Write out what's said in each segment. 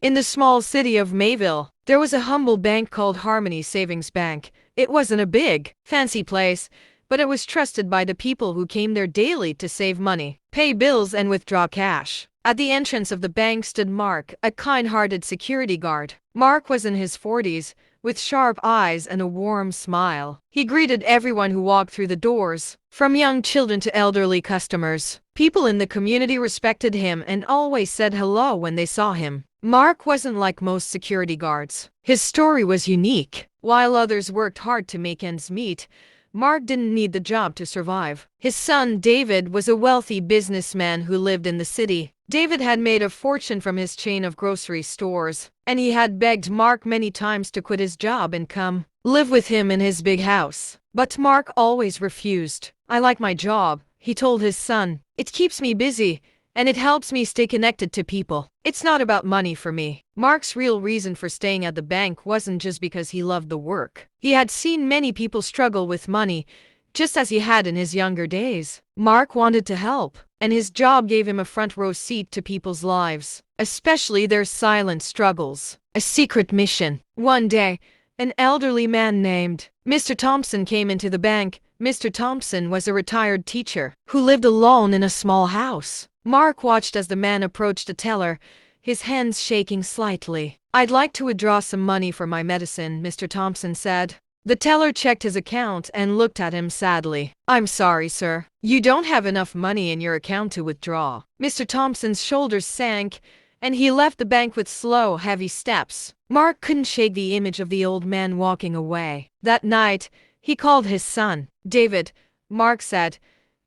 In the small city of Mayville, there was a humble bank called Harmony Savings Bank. It wasn't a big, fancy place, but it was trusted by the people who came there daily to save money, pay bills, and withdraw cash. At the entrance of the bank stood Mark, a kind-hearted security guard. Mark was in his 40s, with sharp eyes and a warm smile. He greeted everyone who walked through the doors, from young children to elderly customers. People in the community respected him and always said hello when they saw him. Mark wasn't like most security guards. His story was unique. While others worked hard to make ends meet, Mark didn't need the job to survive. His son, David, was a wealthy businessman who lived in the city. David had made a fortune from his chain of grocery stores, and he had begged Mark many times to quit his job and come live with him in his big house. But Mark always refused. "I like my job," he told his son. "It keeps me busy, and it helps me stay connected to people. It's not about money for me." Mark's real reason for staying at the bank wasn't just because he loved the work. He had seen many people struggle with money, just as he had in his younger days. Mark wanted to help, and his job gave him a front-row seat to people's lives, especially their silent struggles. A secret mission. One day, an elderly man named Mr. Thompson came into the bank. Mr. Thompson was a retired teacher who lived alone in a small house. Mark watched as the man approached the teller, his hands shaking slightly. "I'd like to withdraw some money for my medicine," Mr. Thompson said. The teller checked his account and looked at him sadly. "I'm sorry, sir. You don't have enough money in your account to withdraw." Mr. Thompson's shoulders sank, and he left the bank with slow, heavy steps. Mark couldn't shake the image of the old man walking away. That night, he called his son. "David," Mark said,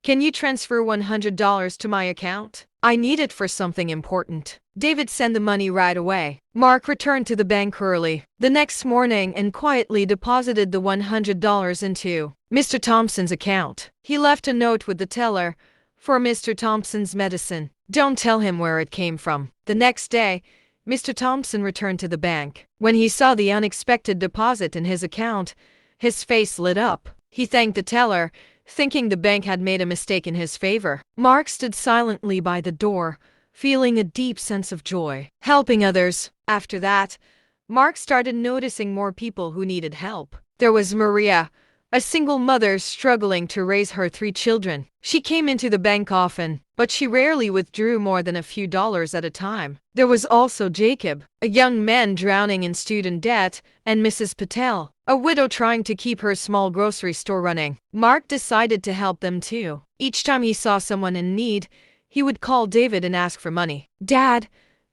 "can you transfer $100 to my account? I need it for something important." David sent the money right away. Mark returned to the bank early the next morning and quietly deposited the $100 into Mr. Thompson's account. He left a note with the teller for Mr. Thompson's medicine. "Don't tell him where it came from." The next day, Mr. Thompson returned to the bank. When he saw the unexpected deposit in his account, his face lit up. He thanked the teller, thinking the bank had made a mistake in his favor. Mark stood silently by the door, feeling a deep sense of joy, helping others. After that, Mark started noticing more people who needed help. There was Maria, a single mother struggling to raise her 3 children. She came into the bank often, but she rarely withdrew more than a few dollars at a time. There was also Jacob, a young man drowning in student debt, and Mrs. Patel, a widow trying to keep her small grocery store running. Mark decided to help them too. Each time he saw someone in need, he would call David and ask for money. "Dad,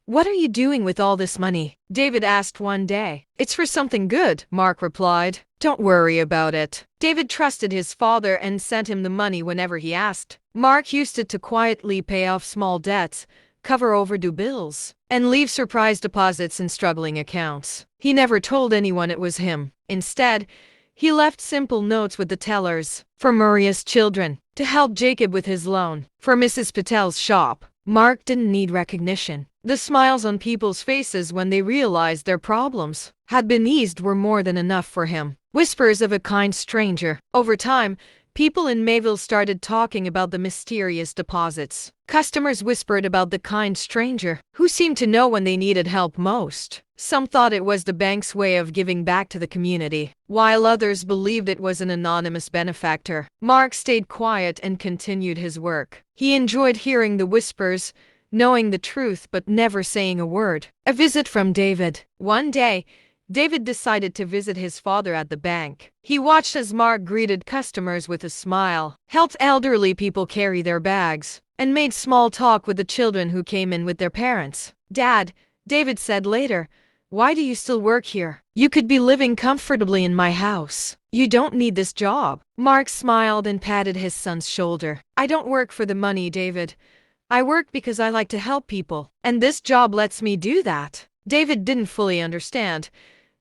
what are you doing with all this money?" David asked one day. "It's for something good," Mark replied. "Don't worry about it." David trusted his father and sent him the money whenever he asked. Mark used it to quietly pay off small debts, cover overdue bills, and leave surprise deposits in struggling accounts. He never told anyone it was him. Instead, he left simple notes with the tellers, for Maria's children, to help Jacob with his loan, for Mrs. Patel's shop. Mark didn't need recognition. The smiles on people's faces when they realized their problems had been eased were more than enough for him. Whispers of a kind stranger. Over time, people in Mayville started talking about the mysterious deposits. Customers whispered about the kind stranger, who seemed to know when they needed help most. Some thought it was the bank's way of giving back to the community, while others believed it was an anonymous benefactor. Mark stayed quiet and continued his work. He enjoyed hearing the whispers, knowing the truth but never saying a word. A visit from David. One day, David decided to visit his father at the bank. He watched as Mark greeted customers with a smile, helped elderly people carry their bags, and made small talk with the children who came in with their parents. "Dad," David said later, "why do you still work here? You could be living comfortably in my house. You don't need this job." Mark smiled and patted his son's shoulder. "I don't work for the money, David. I work because I like to help people, and this job lets me do that." David didn't fully understand,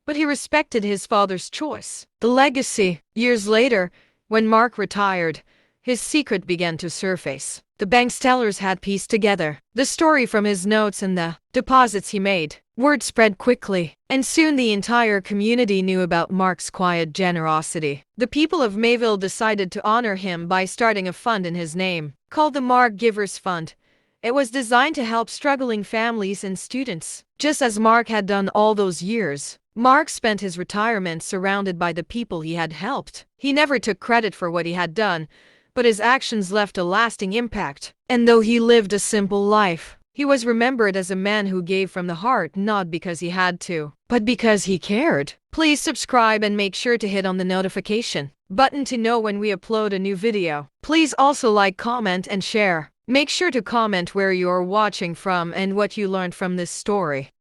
but he respected his father's choice. The legacy. Years later, when Mark retired, his secret began to surface. The bank's tellers had pieced together the story from his notes and the deposits he made. Word spread quickly, and soon the entire community knew about Mark's quiet generosity. The people of Mayville decided to honor him by starting a fund in his name, called the Mark Givers Fund. It was designed to help struggling families and students, just as Mark had done all those years. Mark spent his retirement surrounded by the people he had helped. He never took credit for what he had done, but his actions left a lasting impact. And though he lived a simple life, he was remembered as a man who gave from the heart, not because he had to, but because he cared. Please subscribe and make sure to hit on the notification button to know when we upload a new video. Please also like, comment, and share. Make sure to comment where you are watching from and what you learned from this story.